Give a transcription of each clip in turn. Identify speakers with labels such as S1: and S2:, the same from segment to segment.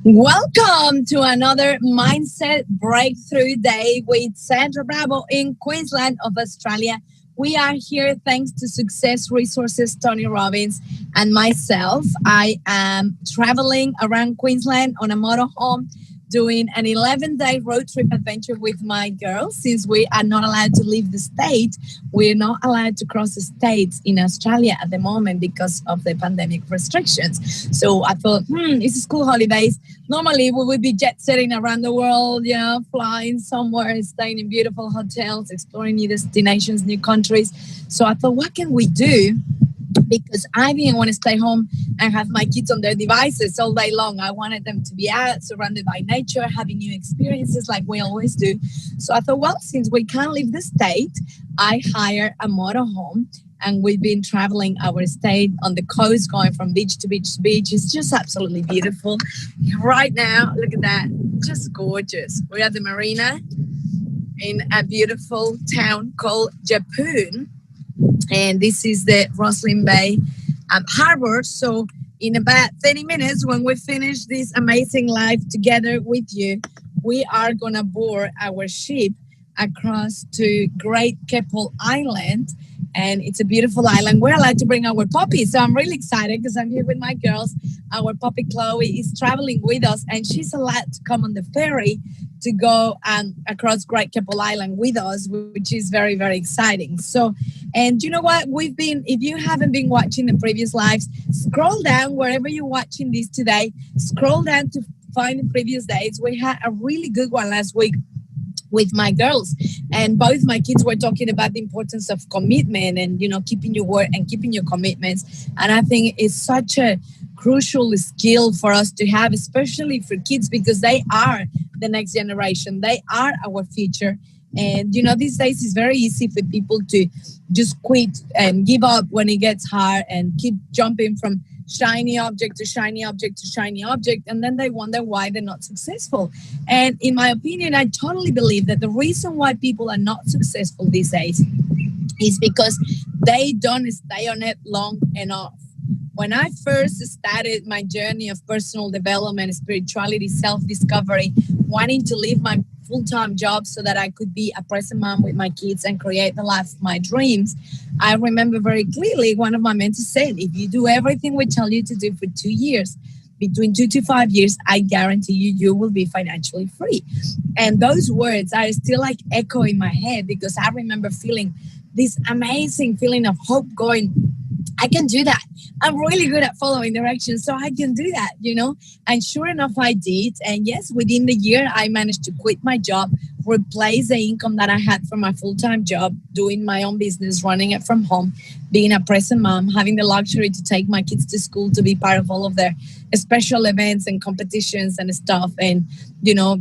S1: Welcome to another Mindset Breakthrough Day with Sandra Bravo in Queensland of Australia. We are here thanks to Success Resources, Tony Robbins, and myself. I am traveling around Queensland on a motorhome doing an 11-day road trip adventure with my girls. Since we are not allowed to leave the state, we're not allowed to cross the states in Australia at the moment because of the pandemic restrictions. So I thought, it's school holidays. Normally we would be jet setting around the world, flying somewhere, staying in beautiful hotels, exploring new destinations, new countries. So I thought, what can we do? Because I didn't want to stay home and have my kids on their devices all day long. I wanted them to be out, surrounded by nature, having new experiences like we always do. So I thought, well, since we can't leave the state, I hired a motorhome. And we've been traveling our state on the coast, going from beach to beach to beach. It's just absolutely beautiful. Right now, look at that. Just gorgeous. We're at the marina in a beautiful town called Japoon. And this is the Roslyn Bay Harbor. So in about 30 minutes, when we finish this amazing life together with you, we are going to board our ship across to Great Keppel Island. And it's a beautiful island. We're allowed to bring our puppy. So I'm really excited because I'm here with my girls. Our puppy Chloe is traveling with us and she's allowed to come on the ferry to go across Great Keppel Island with us, which is very, very exciting. So, and you know what? If you haven't been watching the previous lives, scroll down wherever you're watching this today. Scroll down to find the previous days. We had a really good one last week with my girls, and both my kids were talking about the importance of commitment and keeping your word and keeping your commitments. And I think it's such a crucial skill for us to have, especially for kids, because they are the next generation. They are our future. And these days it's very easy for people to just quit and give up when it gets hard and keep jumping from shiny object to shiny object to shiny object, and then they wonder why they're not successful. And in my opinion, I totally believe that the reason why people are not successful these days is because they don't stay on it long enough. When I first started my journey of personal development, spirituality, self-discovery, wanting to leave my full-time job so that I could be a present mom with my kids and create the life of my dreams, I remember very clearly one of my mentors said, if you do everything we tell you to do for 2 years, between 2 to 5 years, I guarantee you will be financially free. And those words are still like echo in my head because I remember feeling this amazing feeling of hope going, I can do that. I'm really good at following directions, so I can do that, And sure enough, I did. And yes, within the year, I managed to quit my job, replace the income that I had from my full-time job, doing my own business, running it from home, being a present mom, having the luxury to take my kids to school to be part of all of their special events and competitions and stuff. And,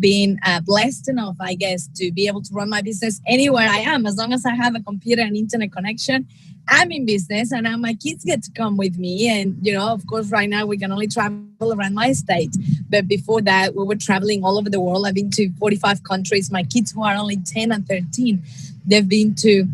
S1: being blessed enough, I guess, to be able to run my business anywhere I am. As long as I have a computer and internet connection, I'm in business, and now my kids get to come with me. And, of course, right now we can only travel around my state. But before that, we were traveling all over the world. I've been to 45 countries. My kids, who are only 10 and 13, they've been to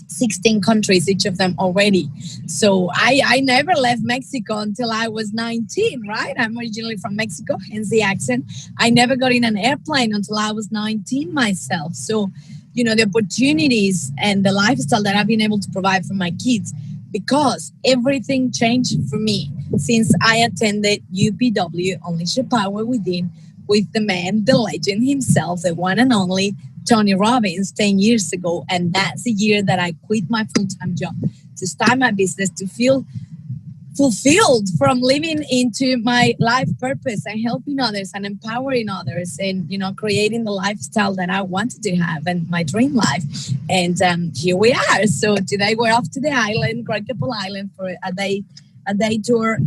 S1: 16 countries, each of them already. So I never left Mexico until I was 19, right? I'm originally from Mexico, hence the accent. I never got in an airplane until I was 19 myself. So, the opportunities and the lifestyle that I've been able to provide for my kids, because everything changed for me since I attended UPW, Unleash the Power Within, with the man, the legend himself, the one and only Tony Robbins 10 years ago. And that's the year that I quit my full-time job to start my business, to feel fulfilled from living into my life purpose and helping others and empowering others and, creating the lifestyle that I wanted to have and my dream life. And here we are. So today we're off to the island, Great Keppel Island, for a day tour.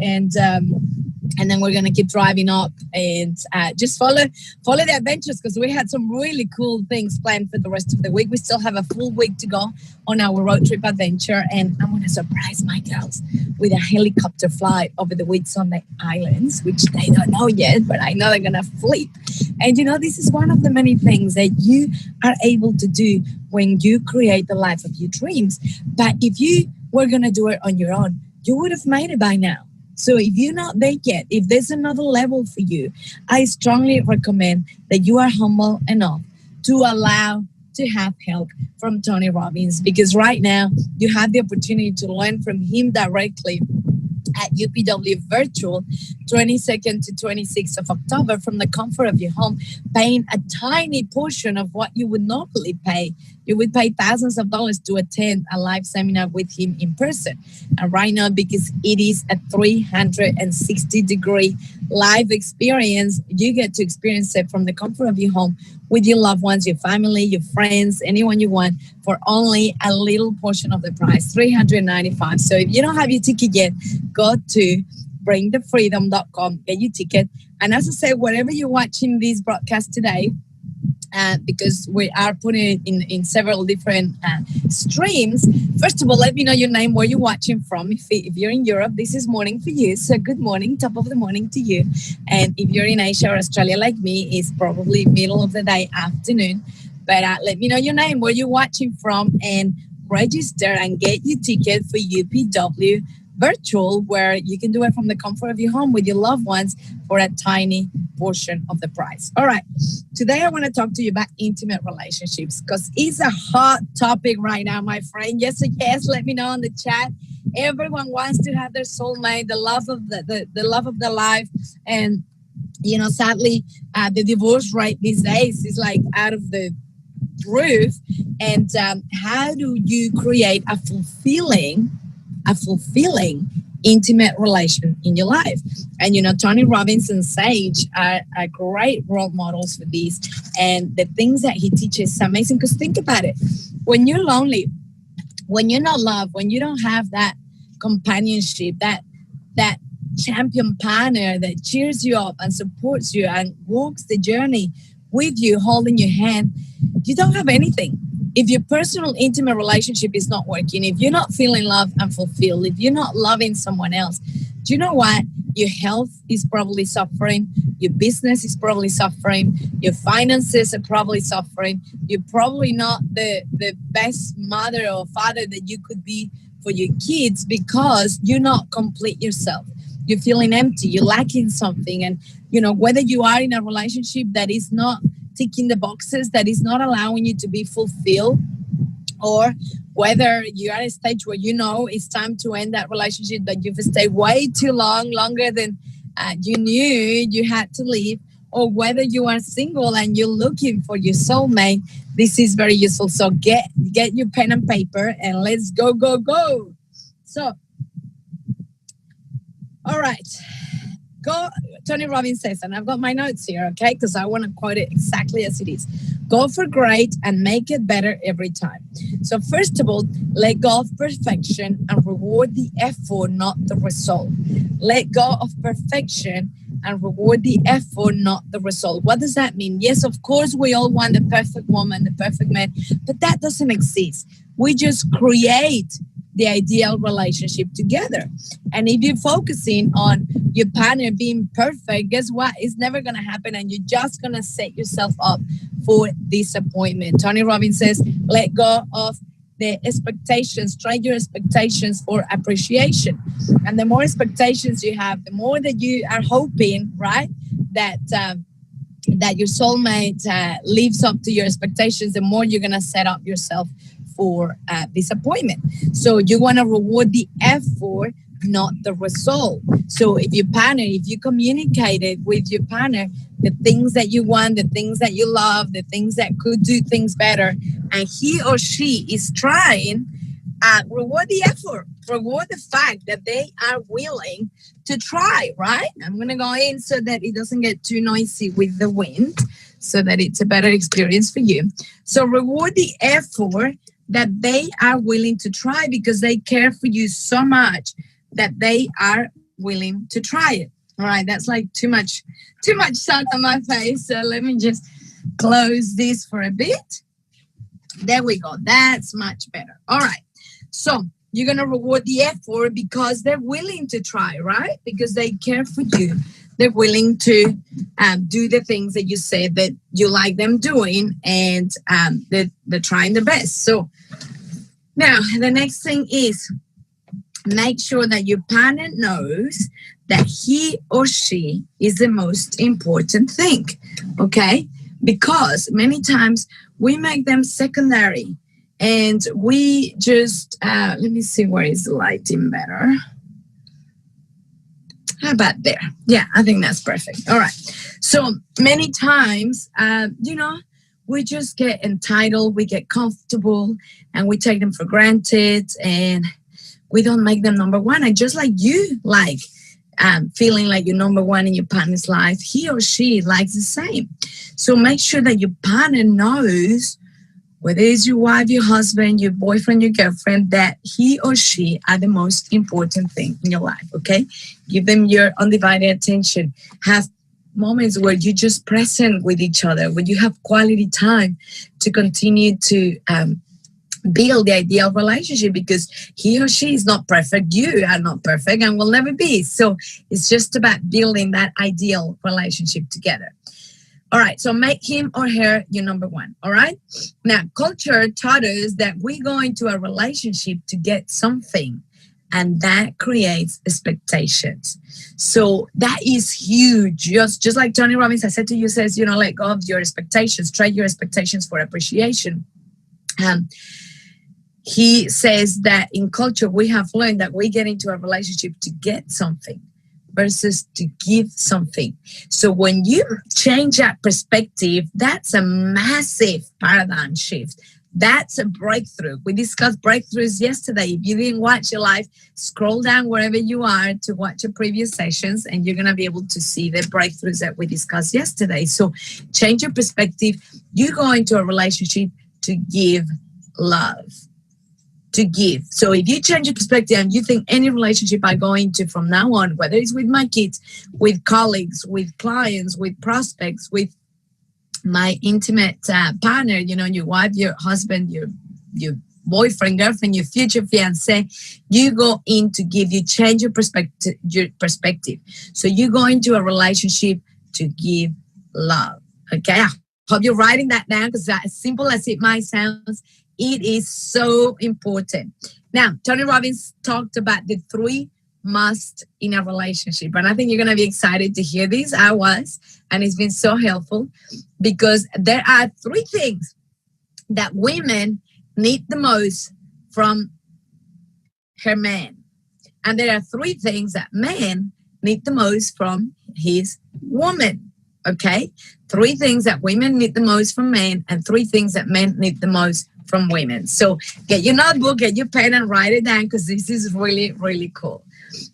S1: And then we're going to keep driving up and just follow the adventures, because we had some really cool things planned for the rest of the week. We still have a full week to go on our road trip adventure. And I'm going to surprise my girls with a helicopter flight over the Whitsunday Islands, which they don't know yet, but I know they're going to flip. And, this is one of the many things that you are able to do when you create the life of your dreams. But if you were going to do it on your own, you would have made it by now. So if you're not there yet, if there's another level for you, I strongly recommend that you are humble enough to allow to have help from Tony Robbins, because right now you have the opportunity to learn from him directly at UPW Virtual, 22nd to 26th of October, from the comfort of your home, paying a tiny portion of what you would normally pay. You would pay thousands of dollars to attend a live seminar with him in person. And right now, because it is a 360-degree live experience, you get to experience it from the comfort of your home with your loved ones, your family, your friends, anyone you want, for only a little portion of the price, $395. So if you don't have your ticket yet, go to bringthefreedom.com, get your ticket. And as I said, wherever you're watching this broadcast today, because we are putting it in several different streams. First of all, let me know your name, where you're watching from. If you're in Europe, this is morning for you. So good morning, top of the morning to you. And if you're in Asia or Australia like me, it's probably middle of the day, afternoon. But let me know your name, where you're watching from, and register and get your ticket for UPW Virtual, where you can do it from the comfort of your home with your loved ones for a tiny portion of the price. All right. Today, I want to talk to you about intimate relationships, because it's a hot topic right now, my friend. Yes or yes, let me know in the chat. Everyone wants to have their soulmate, the love of the love of their life. And, you know, sadly, the divorce rate these days is like out of the roof. And how do you create a fulfilling intimate relation in your life? And you know, Tony Robbins and Sage are great role models for this, and the things that he teaches is amazing. Because think about it, when you're lonely, when you're not loved, when you don't have that companionship, that champion partner that cheers you up and supports you and walks the journey with you, holding your hand, you don't have anything. If your personal intimate relationship is not working, if you're not feeling loved and fulfilled, if you're not loving someone else, do you know what? Your health is probably suffering. Your business is probably suffering. Your finances are probably suffering. You're probably not the best mother or father that you could be for your kids, because you're not complete yourself. You're feeling empty. You're lacking something. And, you know, whether you are in a relationship that is not ticking the boxes, that is not allowing you to be fulfilled, or whether you're at a stage where you know it's time to end that relationship, that you've stayed way too long, longer than you knew you had to leave, or whether you are single and you're looking for your soulmate, this is very useful. So get your pen and paper and let's go. So, all right. Go, Tony Robbins says, and I've got my notes here, okay, because I want to quote it exactly as it is. Go for great and make it better every time. So first of all, let go of perfection and reward the effort, not the result. Let go of perfection and reward the effort, not the result. What does that mean? Yes, of course, we all want the perfect woman, the perfect man, but that doesn't exist. We just create the ideal relationship together. And if you're focusing on your partner being perfect, guess what? It's never going to happen, and you're just going to set yourself up for disappointment. Tony Robbins says, let go of the expectations, trade your expectations for appreciation. And the more expectations you have, the more that you are hoping, right, that your soulmate lives up to your expectations, the more you're going to set up yourself for disappointment. So you want to reward the effort, not the result. So if you communicated with your partner the things that you want, the things that you love, the things that could do things better, and he or she is trying, reward the effort, reward the fact that they are willing to try, right? I'm going to go in so that it doesn't get too noisy with the wind, so that it's a better experience for you. So reward the effort that they are willing to try, because they care for you so much that they are willing to try it. All right, that's like too much sun on my face. So let me just close this for a bit. There we go. That's much better. All right. So you're going to reward the effort because they're willing to try, right? Because they care for you. They're willing to do the things that you said that you like them doing, and they're trying their best. So now the next thing is, make sure that your partner knows that he or she is the most important thing, okay? Because many times we make them secondary and we just, let me see where is the lighting better. How about there? Yeah, I think that's perfect. All right. So many times, we just get entitled, we get comfortable, and we take them for granted, and we don't make them number one. And just like you like feeling like you're number one in your partner's life, he or she likes the same. So make sure that your partner knows, whether it's your wife, your husband, your boyfriend, your girlfriend, that he or she are the most important thing in your life, okay? Give them your undivided attention. Have moments where you're just present with each other, where you have quality time to continue to build the ideal relationship, because he or she is not perfect. You are not perfect and will never be. So it's just about building that ideal relationship together. All right, so make him or her your number one, all right? Now, culture taught us that we go into a relationship to get something, and that creates expectations. So that is huge. Just like Tony Robbins, I said to you, says, let go of your expectations, trade your expectations for appreciation. He says that in culture, we have learned that we get into a relationship to get something versus to give something. So when you change that perspective, that's a massive paradigm shift. That's a breakthrough. We discussed breakthroughs yesterday. If you didn't watch it live, scroll down wherever you are to watch your previous sessions, and you're going to be able to see the breakthroughs that we discussed yesterday. So change your perspective. You go into a relationship to give love. To give. So if you change your perspective and you think any relationship I go into from now on, whether it's with my kids, with colleagues, with clients, with prospects, with my intimate partner, your wife, your husband, your boyfriend, girlfriend, your future fiance, you go in to give. You change your perspective. So you go into a relationship to give love. Okay, I hope you're writing that down, because as simple as it might sound, it is so important. Now, Tony Robbins talked about the 3 must in a relationship. And I think you're going to be excited to hear this. I was, and it's been so helpful, because there are 3 things that women need the most from her man. And there are 3 things that men need the most from his woman. Okay? 3 things that women need the most from men, and 3 things that men need the most from women. So get your notebook, get your pen, and write it down, because this is really, really cool.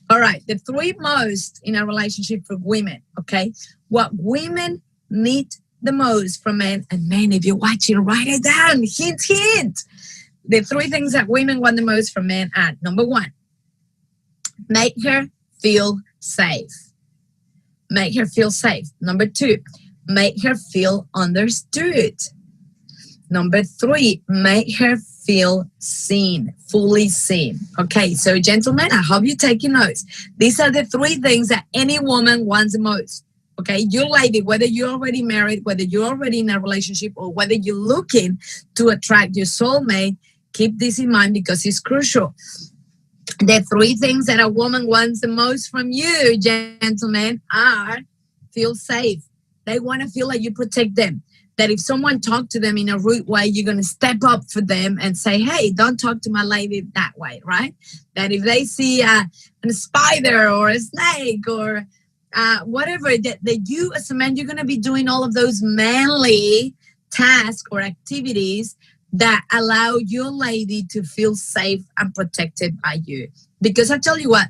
S1: All right, the 3 most in a relationship for women, okay? What women need the most from men, and men, if you're watching, write it down, hint. The 3 things that women want the most from men are, number 1, make her feel safe. Make her feel safe. Number 2, make her feel understood. Number 3, make her feel seen, fully seen. Okay, so gentlemen, I hope you're taking notes. These are the 3 things that any woman wants the most. Okay, you lady, whether you're already married, whether you're already in a relationship, or whether you're looking to attract your soulmate, keep this in mind, because it's crucial. The 3 things that a woman wants the most from you, gentlemen, are feel safe. They want to feel like you protect them. That if someone talked to them in a rude way, you're going to step up for them and say, hey, don't talk to my lady that way, right? That if they see a spider or a snake or whatever, that you as a man, you're going to be doing all of those manly tasks or activities that allow your lady to feel safe and protected by you. Because I tell you what,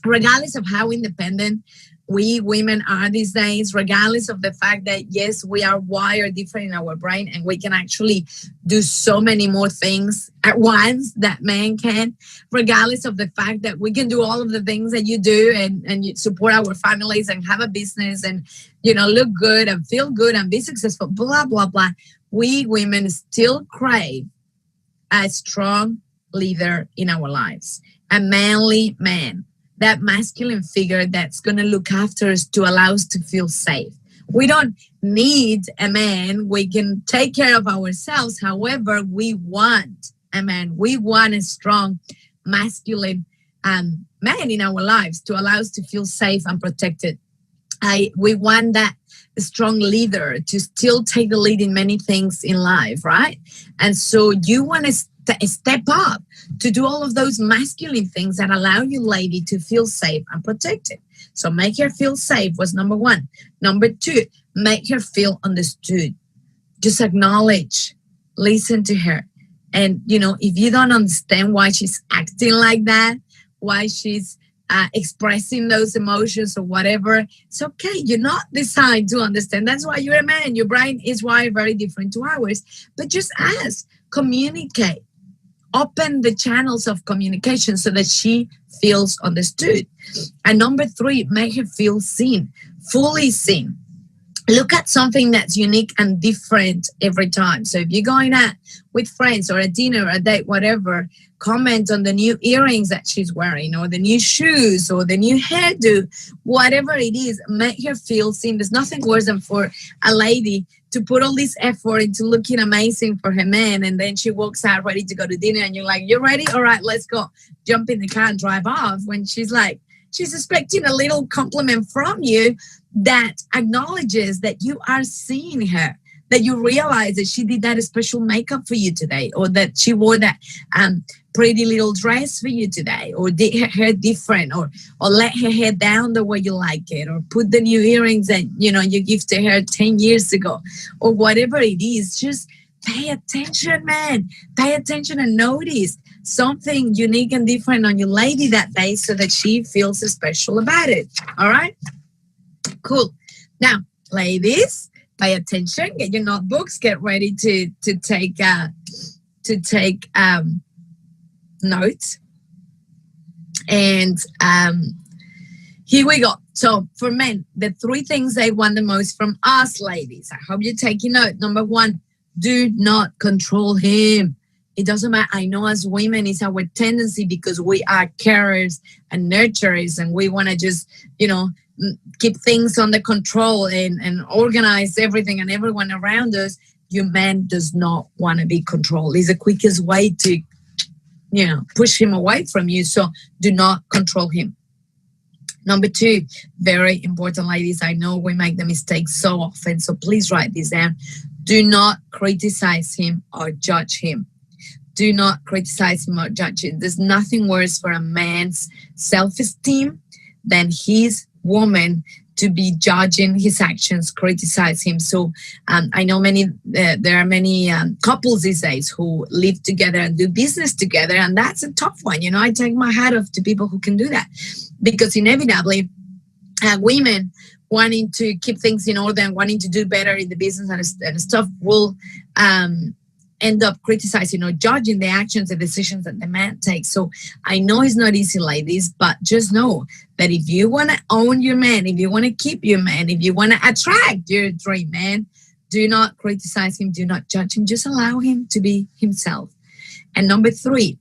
S1: regardless of how independent we women are these days, regardless of the fact that, yes, we are wired different in our brain and we can actually do so many more things at once that men can, regardless of the fact that we can do all of the things that you do and you support our families and have a business and, look good and feel good and be successful, blah, blah, blah. We women still crave a strong leader in our lives, a manly man. That masculine figure that's going to look after us to allow us to feel safe. We don't need a man. We can take care of ourselves. However, we want a man. We want a strong, masculine men in our lives to allow us to feel safe and protected. We want that strong leader to still take the lead in many things in life, right? And so you want to step up to do all of those masculine things that allow you, lady, to feel safe and protected. So make her feel safe was number one. Number two, make her feel understood. Just acknowledge, listen to her. And, if you don't understand why she's acting like that, why she's expressing those emotions or whatever, it's okay. You're not designed to understand. That's why you're a man. Your brain is wired very different to ours. But just ask, communicate, open the channels of communication so that she feels understood. And number three, make her feel seen, fully seen. Look at something that's unique and different every time. So if you're going out with friends or a dinner, a date, whatever, comment on the new earrings that she's wearing or the new shoes or the new hairdo, whatever it is, make her feel seen. There's nothing worse than for a lady to put all this effort into looking amazing for her man, and then she walks out ready to go to dinner and you're like, you ready? All right, let's go. Jump in the car and drive off, when she's expecting a little compliment from you that acknowledges that you are seeing her, that you realize that she did that special makeup for you today, or that she wore that pretty little dress for you today, or did her hair different, or let her hair down the way you like it, or put the new earrings that you gifted her 10 years ago, or whatever it is. Just pay attention, man. Pay attention and notice something unique and different on your lady that day so that she feels special about it. All right? Cool. Now, ladies, pay attention. Get your notebooks. Get ready to take notes. And here we go. So for men, the three things they want the most from us, ladies. I hope you're taking note. Number one, do not control him. It doesn't matter. I know as women, it's our tendency because we are carers and nurturers, and we want to just, keep things under control and organize everything and everyone around us. Your man does not want to be controlled. It's the quickest way to, push him away from you. So do not control him. Number two, very important, ladies. I know we make the mistake so often, so please write this down. Do not criticize him or judge him. Do not criticize him or judge him. There's nothing worse for a man's self-esteem than his woman to be judging his actions, criticize him. So I know there are many couples these days who live together and do business together, and that's a tough one. I take my hat off to people who can do that, because inevitably women wanting to keep things in order and wanting to do better in the business and stuff will end up criticizing or judging the actions and decisions that the man takes. So I know it's not easy, ladies, but just know that if you want to own your man, if you want to keep your man, if you want to attract your dream man, do not criticize him, do not judge him, just allow him to be himself. And number three,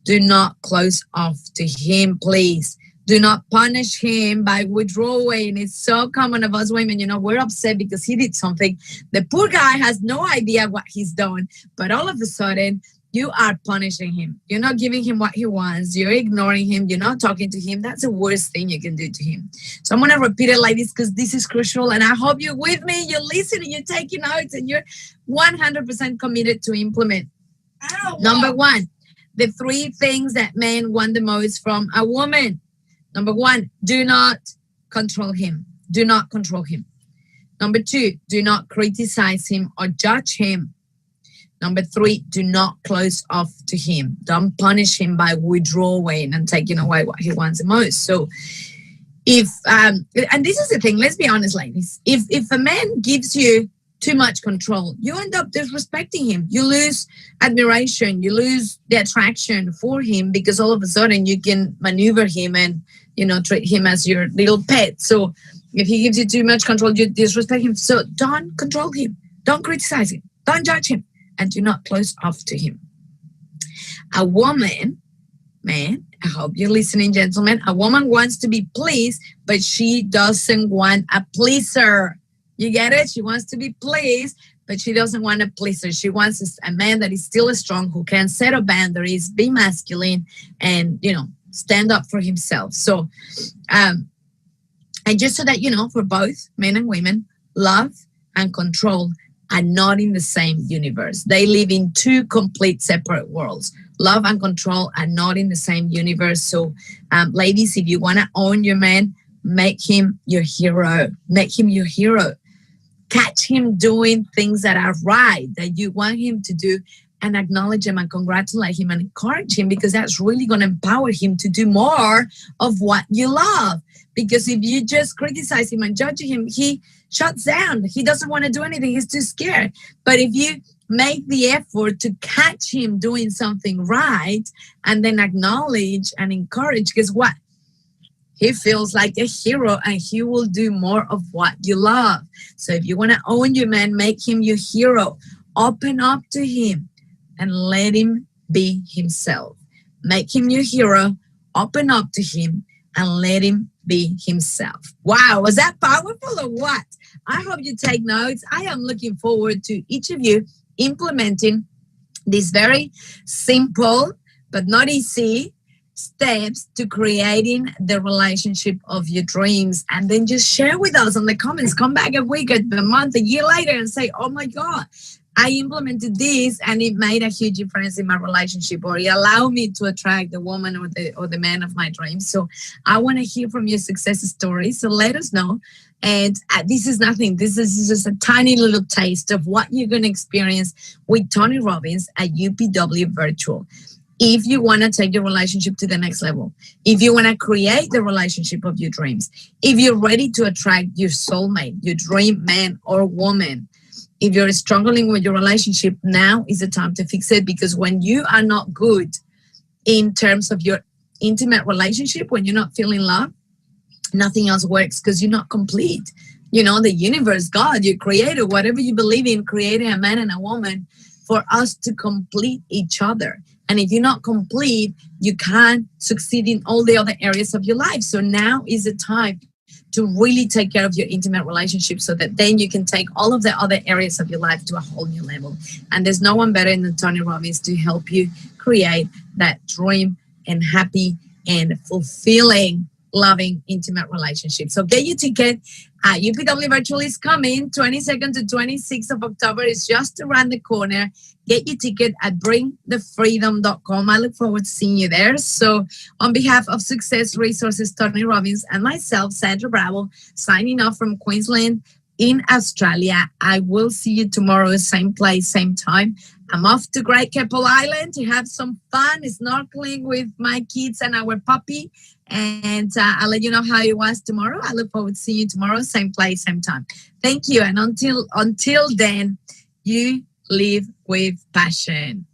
S1: do not close off to him, please. Do not punish him by withdrawing. It's so common of us women, we're upset because he did something. The poor guy has no idea what he's done, but all of a sudden you are punishing him. You're not giving him what he wants. You're ignoring him. You're not talking to him. That's the worst thing you can do to him. So I'm going to repeat it like this because this is crucial, and I hope you're with me. You're listening. You're taking notes, and you're 100% committed to implement. Number one, the three things that men want the most from a woman. Number one, do not control him. Do not control him. Number two, do not criticize him or judge him. Number three, do not close off to him. Don't punish him by withdrawing and taking away what he wants the most. So if, and this is the thing, let's be honest, ladies. If a man gives you too much control, you end up disrespecting him. You lose admiration. You lose the attraction for him because all of a sudden you can maneuver him and, treat him as your little pet. So if he gives you too much control, you disrespect him. So don't control him. Don't criticize him. Don't judge him. And do not close off to him. A woman, man, I hope you're listening, gentlemen. A woman wants to be pleased, but she doesn't want a pleaser. You get it? She wants to be pleased, but she doesn't want a pleaser. She wants a man that is still strong, who can set up boundaries, be masculine, and, stand up for himself. So, and just so that you know, for both men and women, love and control are not in the same universe. They live in two complete separate worlds. Love and control are not in the same universe. So, ladies, if you want to own your man, make him your hero. Make him your hero. Catch him doing things that are right, that you want him to do, and acknowledge him and congratulate him and encourage him, because that's really going to empower him to do more of what you love. Because if you just criticize him and judge him, he shuts down. He doesn't want to do anything. He's too scared. But if you make the effort to catch him doing something right and then acknowledge and encourage, guess what? He feels like a hero and he will do more of what you love. So if you want to own your man, make him your hero. Open up to him and let him be himself. Make him your hero. Open up to him and let him be himself. Wow, was that powerful or what? I hope you take notes. I am looking forward to each of you implementing these very simple but not easy steps to creating the relationship of your dreams, and then just share with us in the comments. Come back a week, a month, a year later and say, oh my God, I implemented this and it made a huge difference in my relationship, or it allowed me to attract the woman or the man of my dreams. So I want to hear from your success stories. So let us know. And this is nothing. This is just a tiny little taste of what you're going to experience with Tony Robbins at UPW Virtual. If you want to take your relationship to the next level, if you want to create the relationship of your dreams, if you're ready to attract your soulmate, your dream man or woman, if you're struggling with your relationship, now is the time to fix it. Because when you are not good in terms of your intimate relationship, when you're not feeling love, nothing else works, because you're not complete. You know, the universe, God, your creator, whatever you believe in, created a man and a woman for us to complete each other. And if you're not complete, you can't succeed in all the other areas of your life. So now is the time to really take care of your intimate relationship, so that then you can take all of the other areas of your life to a whole new level. And there's no one better than Tony Robbins to help you create that dream and happy and fulfilling, loving, intimate relationship. So get your ticket. UPW Virtual is coming 22nd to 26th of October. It's just around the corner. Get your ticket at bringthefreedom.com. I look forward to seeing you there. So on behalf of Success Resources, Tony Robbins, and myself, Sandra Bravo, signing off from Queensland in Australia. I will see you tomorrow, same place, same time. I'm off to Great Keppel Island to have some fun snorkeling with my kids and our puppy. And I'll let you know how it was tomorrow. I look forward to seeing you tomorrow, same place, same time. Thank you. And until then, you live with passion.